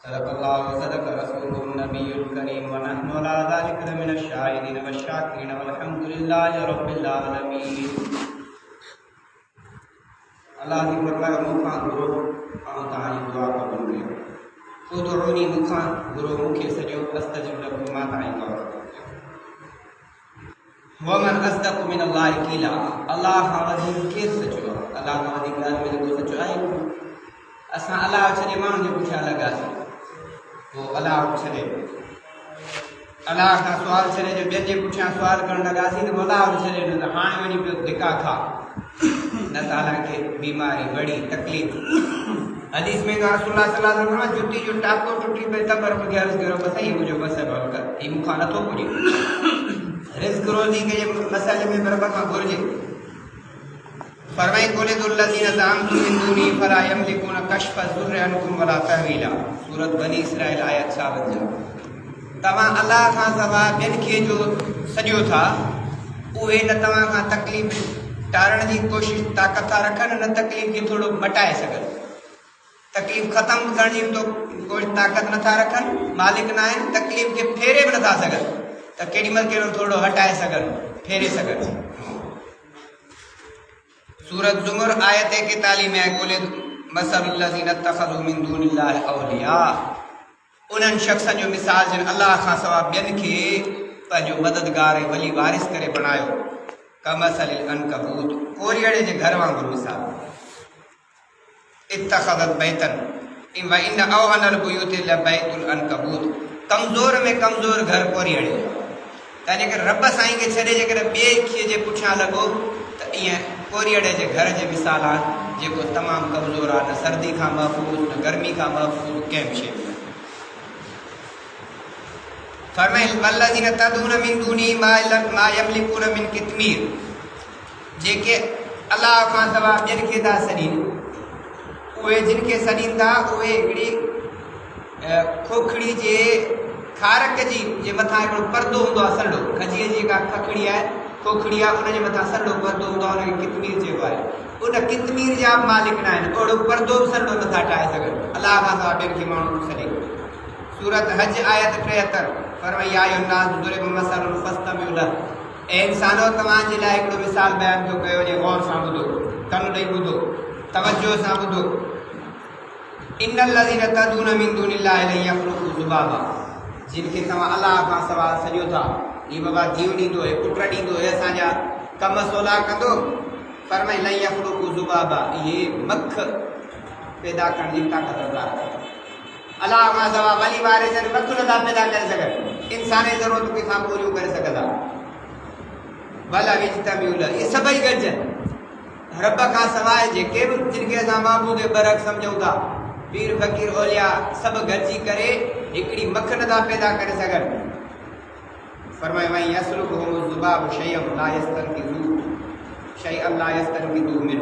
सदक़ल्लाहु व सदक़ रसूलुन नबियुल करीम व नहनु अला ज़ालिका लमिनश शाहिदीन व शाकिरीन वल्हम्दुलिल्लाहि रब्बिल आलमीन। अल्लाह ने फरमाया मुखा गुरु आऊं तहांजी दुआ क़बूल कयो। उदउनी मुखा गुरु मुखे सजो अस्तजिब लकुम मां तहांजी दुआ क़बूल कयो। व मन अस्दक़ु मिनल्लाहि क़ीला अल्लाह खां वधीक केरु सचो आहे। अल्लाह खां वधीक ॻाल्हि में जेको सचो आहे असां अलाह छॾे माण्हुनि जे पुठियां लॻासीं वो अलाह छॾे अलाह खां सुवाल छॾे जो ॿियनि जे पुठियां सुवाल करणु लॻासीं त अलाह छॾे ॾिनो त हाणे वञी पियो धिका खा न त हालांकि बीमारी बड़ी तकलीफ़। हदीस में रसूलुल्लाह सल्लल्लाहु अलैहि वसल्लम जुती जो टाको टुटी पे तबर पे अर्ज़ करो बस ही मुझे बस कर ई मुखा नथो पुॼे। रिज़्क़ रोज़ी के मसले में बरबर खां घुरिजे। फरमाई कुल दुल्लज़ीना ज़अमतुम मिन दूनी फला यमलिकूना कश्फ़ ज़ुर्रि अन्कुम वला तहवीला। सूरत बनी इसराइल आयत 56। तव्हां अल्लाह खां सवा ॿियनि खे जो सॼो था उहे न तव्हां खां तकलीफ़ टारण जी कोशिशि ताक़त था रखनि न तकलीफ़ खे थोरो मटाए सघनि। तकलीफ़ ख़त्म करण जी तो कोई ताक़त नथा रखनि, मालिक न आहिनि, तकलीफ़ खे फेरे बि नथा सघनि त केॾीमहिल कहिड़ो थोरो हटाए सघनि फेरे सघनि। सूरत ज़ुमर आयत 41 में कुल मसलुल लज़ीना इत्तख़ज़ू मिन दूनिल्लाहि औलिया। उन्हनि शख़्सनि जो मिसाल जिन अल्लाह खां सवा ॿियनि खे पंहिंजो मददगार ऐं वली वारिस करे बणायो। कमसलिल अनकबूत कोरियड़े जे घर वांगुरु मिसाल। इत्तख़ज़त बैतन व इन अवहनल बुयूति लबैतुल अनकबूत। कमज़ोर में कमज़ोर घर कोरियड़े। त जेकर रब साईं खे छॾे जेकर ॿिए खे जे पुठियां लॻो त ईअं कोरियड़े जे घर जे मिसाल आहे जेको तमामु कमज़ोर आहे, न सर्दी खां महफ़ूज़ न गर्मी खां महफ़ूज़ कंहिं बि शइ में। फरमाइल वल्लज़ीना तदून मिन दूनी मा यमलिकून मिन कितमीर। जेके अल्लाह खां सवा ॿियनि खे था सॾीनि उहे जिन खे सॾीनि था उहे हिकिड़ी खोखड़ी जे खारक जी जे मथां हिकिड़ो परदो हूंदो आहे सड़ो। खजीअ जी जेका खखड़ी आहे खोखड़ी आहे उनजे मथां सड़ो परदो हूंदो आहे उनखे कितमीर चइबो आहे। उन कितमीर जा मालिक न आहिनि, ओड़ो परदो बि सड़ो नथा ठाहे सघनि अल्लाह खां सवा ॿियनि खे माण्हू सॾे। सूरत हज आयत 73 फरमाई या अय्युहन्नास दुरिब मसलुन फस्तमिउ लह। ए इंसानो तव्हांजे लाइ हिकिड़ो मिसाल बयानु थो कयो वञे, गौर सां ॿुधो, कन ॾेई ॿुधो, तवजो सां ॿुधो। इन्नल लज़ीना तदून मिन दूनिल्लाहि लन यख़्लुक़ू ज़ुबाबा। जिन खे तव्हां अल्लाह खां सवा सॼो था ही बाबा धीउ ॾींदो हे पुट ॾींदो हे असांजा कम सवला कंदो। फरमाई लन यख़्लुक़ू ज़ुबाबा इहे मख पैदा करण जी ताक़त रखंदा। अल्लाह खां सवा वली वारिस मख नथा पैदा करे सघनि, इंसानी ज़रूरत खे खां पूरियूं करे सघंदा। भला विजतमिउ लह इहे सभई गॾिजनि रब खां सवाइ जेके बि जिन खे असां महबूद बरक सम्झूं था पीर फ़कीर औलिया सभु गॾिजी करे हिकिड़ी मख नथा पैदा करे सघनि। फरमाए वई यसलुकुहुम ज़ुबाब शयअन ला यस्तनकिज़ू शयअन ला यस्तनकिज़ू मिन।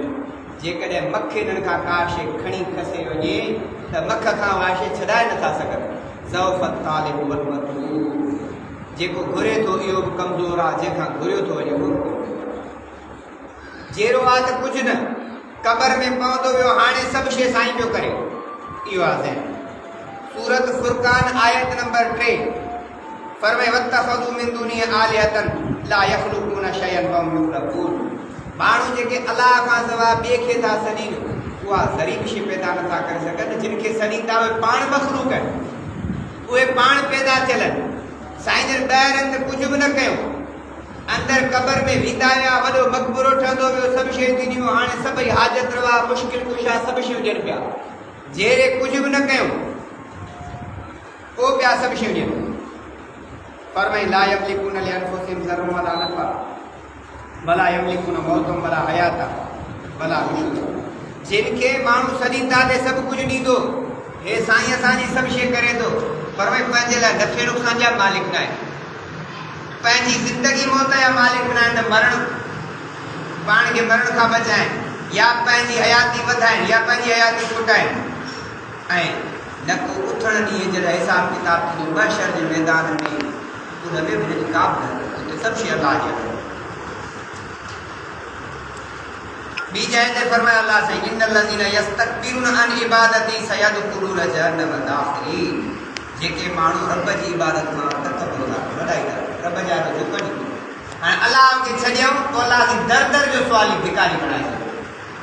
जेकॾहिं मख हिननि खां का शइ खणी खसे वञे त मख खां उहा शइ छॾाए नथा सघनि। ज़ौफ़त तालिब वल मतलूब। जेको घुरे थो इहो बि कमज़ोर आहे, जंहिंखां घुरियो थो वञे उहो जहिड़ो आहे त कुझु न क़बर में पवंदो वियो हाणे सभु शइ साईं पियो करे। इहो आहे सूरत फुरकान आयत नंबर 3 फरमाए वत्तख़ज़ू मिन दूनी आलिहतन ला यख़्लुक़ूना शयअन वहुम युख़्लक़ून। माण्हू जेके अल्लाह खां सवा ॿिए खे था सॾीनि उहा ज़रीब शइ पैदा नथा करे सघनि। जिन खे सॾीनि था उहे पाण मख़लूक़ आहिनि, उहे पाण पैदा थियल आहिनि। साईं जन ॿाहिरि अंदरि कुझु बि न कयूं, अंदरि क़बर में वेंदा विया, वॾो मक़बरो ठहंदो वियो, सभु शयूं थींदियूं, हाणे सभई हाजत रवा मुश्किल कुशा सभु शयूं ॾियनि पिया। जहिड़े कुझु बि न कयूं पोइ ॿिया सभु शयूं ॾियनि। फरमाई ला यमलिकून लिअनफुसिहिम ज़र्रन वला नफ़अ वला यमलिकून मौतन वला हयाता वला नुशूरा। जिन खे माण्हू सॾीनि था ते सभु कुझु ॾींदो, हे साईं असांजी सभु शइ करे थो। फरमाई पंहिंजे लाइ नफ़े नुक़सान जा मालिक न आहे, पंहिंजी ज़िंदगी मौत जा मालिक न आहिनि। मरण पाण खे मरण खां बचाइनि या पंहिंजी हयाती वधाइनि या पंहिंजी हयाती कुटाइनि। ऐं न को उथण ॾींहं जॾहिं हिसाब किताब थींदो महशर जे मैदान में उन में बि हिनजी का बि न, उते सभु शइ अलाह जी आहे। ॿी जाइ ते फरमायो अलाह साईं इन्नल्लज़ीन यस्तकबिरून अन इबादती सयदखुलून जहन्नम दाखिरीन। जेके माण्हू रब जी इबादत खां तकबुर था वॾाईंदा रब जा झुकनि। हाणे अलाह खे छॾियऊं पोइ अलाह खे दर दर जो सुवाल ई भिकारी बणाईंदो।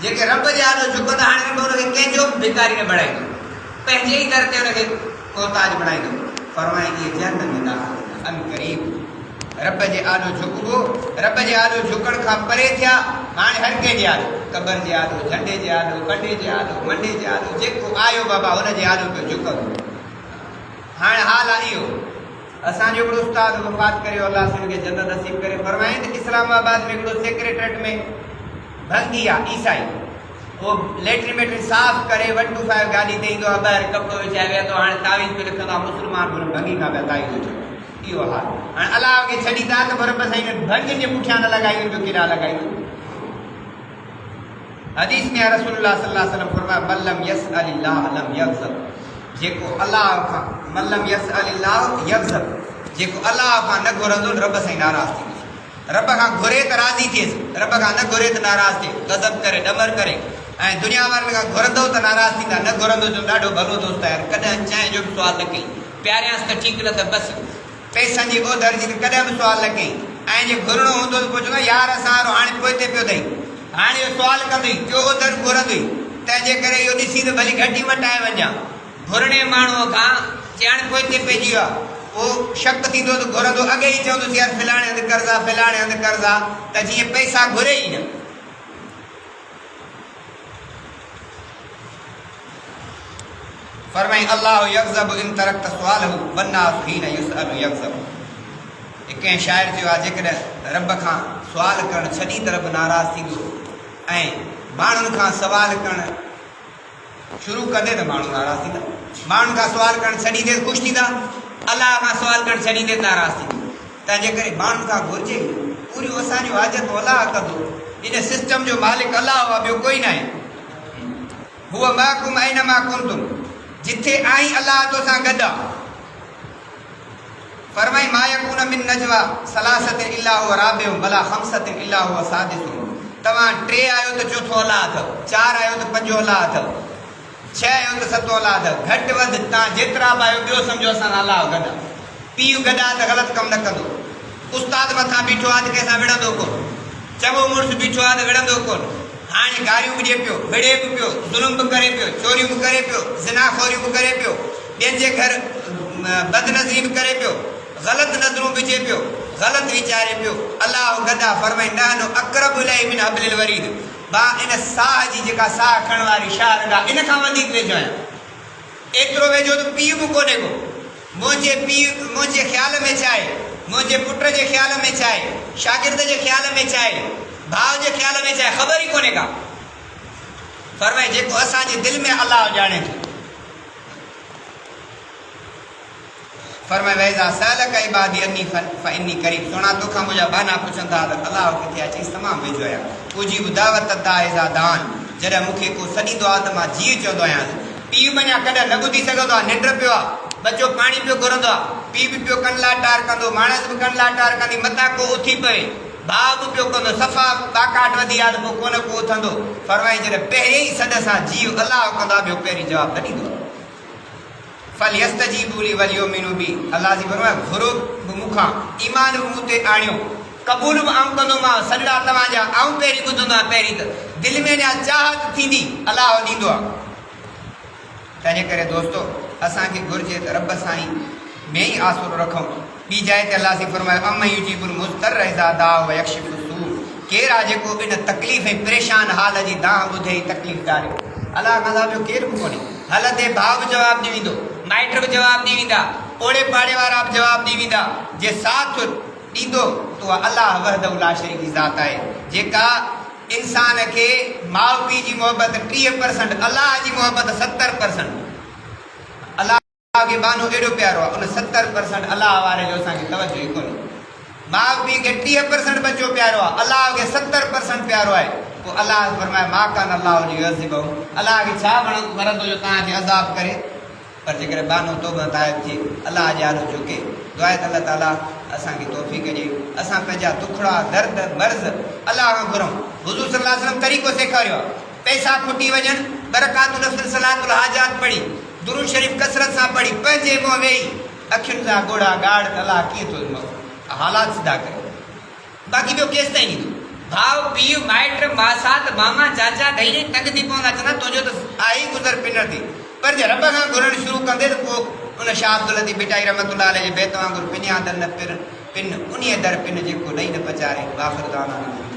जेके रब जे आॾो झुकंदा हाणे रब हुनखे कंहिंजो भिकारी न बणाईंदो, पंहिंजे ई दर ते हुनखे मोहताज बणाईंदो। फरमाए इहे जहन्नम में दाख़िल अन क़रीब। रब जे आॾो झुकबो, रब जे आॾो झुकण खां परे थिया। हाणे हर कंहिंजे आॾो, क़बर जे आॾो, झंडे जे आॾो, कंडे जे आॾो, मंडे जे आॾो, जेको आयो बाबा हुन जे आॾो पियो झुकंदो। हाणे हाल आहे इहो। असांजो हिकिड़ो उस्ताद वफ़ात करे अलाह साईं खे जन्नत नसीब करे फरमाए त इस्लामाबाद में हिकिड़ो सेक्रेटरेट में भंगी आहे ईसाई, उहो लेटरिन वेटरिन साफ़ करे 125 गाॾी ते ईंदो आहे, ॿाहिरि कपिड़ो विछाए वियो त हाणे तावीज़ में लिखंदो आहे मुस्लमान हुन भंगी खां पिया ताईज़ वठो। इहो हाल हाणे अलाह खे छॾींदा त रब साईं भंगियुनि जे पुठियां न लॻाईंदो त केॾा लॻाईंदो। हदीस में रसूलुल्लाह सल्लल्लाहु अलैहि वसल्लम फरमाया मल्लम यसअलिल्लाह लम यग़ज़ब। जेको अलाह खां मल्लम यसअलिल्लाह यग़ज़ब, जेको अलाह खां न घुरंदो रब साईं नाराज़ थींदो। रब खां घुरे त राज़ी थिएसि, रब खां न घुरे त नाराज़ थिए, गज़ब करे डमर करे। ऐं दुनिया वारनि खां घुरंदो त नाराज़ थींदा, न घुरंदो जो ॾाढो भलो दोस्त आहे, कॾहिं चांहि जो बि सुवाल न कई, प्यारियांसि त ठीकु न त बसि पैसनि जी ओधर जी कॾहिं बि सुवाल न कई। ऐं जे घुरणो हूंदो त पोइ चवंदो यार असां हाणे पोइ ते पियो अथई, हाणे इहो सुवाल कंदुई टियों ओधर घुरंदुई, तंहिंजे करे इहो ॾिसी त भली घटी मटाए वञा। घुरणे माण्हूअ खां ॼाण पोइ ते पइजी वियो आहे, उहो शक थींदो त घुरंदो, अॻे ई चवंदुसि यार फलाणे हंधि कर्ज़ा फलाणे हंधि कर्ज़ा, त जीअं पैसा घुरे ई न। फरमाई अल्लाह यग़ज़ब इन तरक़्त सुआलहु वन्नासु हीन युसअलु यग़ज़ब। कंहिं शाइर चयो आहे जेकॾहिं रब खां सुवाल करणु छॾी त रब नाराज़ थींदो, ऐं माण्हुनि खां सवाल करणु शुरू कंदे त माण्हू नाराज़ थींदा। माण्हुनि खां सुवाल करणु छॾींदे ख़ुशि थींदा, अलाह खां सुवाल करणु छॾींदे नाराज़ थींदा। तंहिंजे करे माण्हुनि खां घुरिजे पूरियूं असांजूं हाजतूं अलाह कंदो। इन सिस्टम जो मालिक अलाह आहे, ॿियो कोई न आहे। हुअ माकुम ऐनमा कुंतुम, जिथे आई अलाह तोसां गॾु आहे। फरमाई मा यकून मिन नजवा सलासतिन इल्ला हुव राबिहुम वला खमसतिन इल्ला हुव सादिसुहुम। तव्हां 3 आहियो त चौथो अलाह अथव, 4 आहियो त 5 अलाह अथव, 6 आहियो त 7 अलाह अथव। घटि वधि तव्हां जेतिरा बि आहियो ॿियो सम्झो असां अलाह गॾु आहे। पीउ गॾु आहे त ग़लति कमु न कंदो, उस्ताद मथां बीठो आहे त कंहिंसां विढ़ंदो कोन, चङो मुड़ुसु बीठो आहे त विढ़ंदो कोन। हाणे गारियूं बि ॾिए पियो, विढ़े बि पियो, ज़ुल्म बि करे पियो, चोरियूं बि करे पियो, ज़िनाखोरियूं बि करे पियो, ॿियनि जे घर बदनज़री बि करे पियो, ग़लति नज़रूं विझे पियो, ग़लति वीचारे पियो। अलाह गॾु आहे। फरमाई नहनु अक़रबु इलैहि मिन हब्लिल वरीद। बा इन साह जी जेका साह खणण वारी शारदा इन खां वधीक वेझो आहियां। एतिरो वेझो त पीउ बि कोन्हे को। मुंहिंजे पीउ मुंहिंजे ख़्याल में छा आहे, मुंहिंजे पुट जे ख़्याल में छा आहे, शागिर्द जे ख़्याल में छा आहे, भाउ जे ख़्याल में छा आहे, ख़बर ई कोन्हे का। फरमाए जेको असांजे दिलि में अलाह ॼाणे थो। फरमाए वैज़ा सअलक इबादी अन्नी फइन्नी करीब। सोना तोखां मुंहिंजा बाना पुछंदा त अलाह किथे आहे, चईसि तमामु वेझो आहियां। उजीब दावत दाइज़ा दान, जॾहिं मूंखे को सॾींदो आहे त मां जीउ चवंदो आहियां। पीउ वञा कॾहिं न ॿुधी सघंदो आहे, निंड पियो आहे, बचो पाणी पियो घुरंदो आहे, पीउ बि पियो कनि लाटार कंदो, माणस बि कनि लाटार कंदी, मथां को उथी पए, भाउ बि पियो कंदो, सफ़ा बाकाट वधी आहे त पोइ कोन को उथंदो। फरमाई जॾहिं पहिरियों ई सॾ सां जीउ अलाह कंदा ॿियो पहिरीं जवाबु न ॾींदो। फल यस्तजीबू ली वलयुमिनू बी। अलाह जी फरमाए घुरो बि मूंखां, ईमान बि मूं ते आणियो, क़बूल बि आऊं कंदोमांव, सॾा तव्हांजा आऊं पहिरीं ॿुधंदो आहियां। पहिरीं त दिलि में अञा चाहत थींदी, अलाह ॾींदो आहे। तंहिंजे करे दोस्तो असांखे घुरिजे त रब साईं में ई आसरो रखूं। ॿी जाइ ते अलाह जी फरमाए अम युजीबुल मुज़तर इज़ा दाअ व यक्शिफु सू। केरु आहे जेको इन तकलीफ़ ऐं परेशान हाल जी दाह ॿुधे तकलीफ़ ॾारे। अलाह खां ॿियो केरु बि कोन्हे। हलंदे भाउ बि जवाबु ॾेई वेंदो, माइट बि जवाबु ॾेई वेंदा, ओड़े पाड़े वारा बि जवाबु ॾेई वेंदा। जे साथ ॾींदो त उहा अलाह वहदहु ला शरीक जी ज़ात आहे, जेका इंसान खे माउ पीउ जी मोहबत 30%, अलाह जी मोहबत 70%। अलाह खे बानो एॾो प्यारो आहे, उन 70% अलाह वारे जो असांखे तवजो ई कोन्हे। माउ पीउ खे 30% बचो प्यारो आहे, अलाह खे 70% प्यारो आहे। पोइ अलाह फरमाए मा कान अलाह युअज़िबहुम। अलाह खे छा वणंदो जो तव्हांखे अज़ाब करे। पर जेकॾहिं बानो तौबा ताइब थिए, अलाह जे आॾो झुके, दुआ त अलाह ताला असांखे तौफ़ीक़ ॾिए, असां पंहिंजा दुखड़ा दर्द मर्ज़ अलाह खां घुरूं। हुजूर सल्लल्लाहु अलैहि वसल्लम तरीक़ो सेखारियो पैसा खुटी वजन बरकातुल नफ़िल सलातुल हाजात पढ़ी दुरूद शरीफ कसरत सां पढ़ी पंहिंजे मुंहुं वेही अखियुनि सां गोड़ा गाड़ अलाह कीअं थो हालात सिधा करे बाक़ी ॿियो केसि ताईं ॾींदो भाउ पीउ माइट मासात मामा चाचा ॾेई तंग थी पवंदा चवंदा तुंहिंजो त आई गुज़र पिनर थी पर जे रब खां घुरण शुरू कंदे त पोइ उन शाह अब्दुल लतीफ़ बिटाई रहमतुल्लाह अलैह जे बैत वांगुरु पिनिया दर न पिन उन दर पिन जेको ॾेई न पचारे वाफ़िर दाना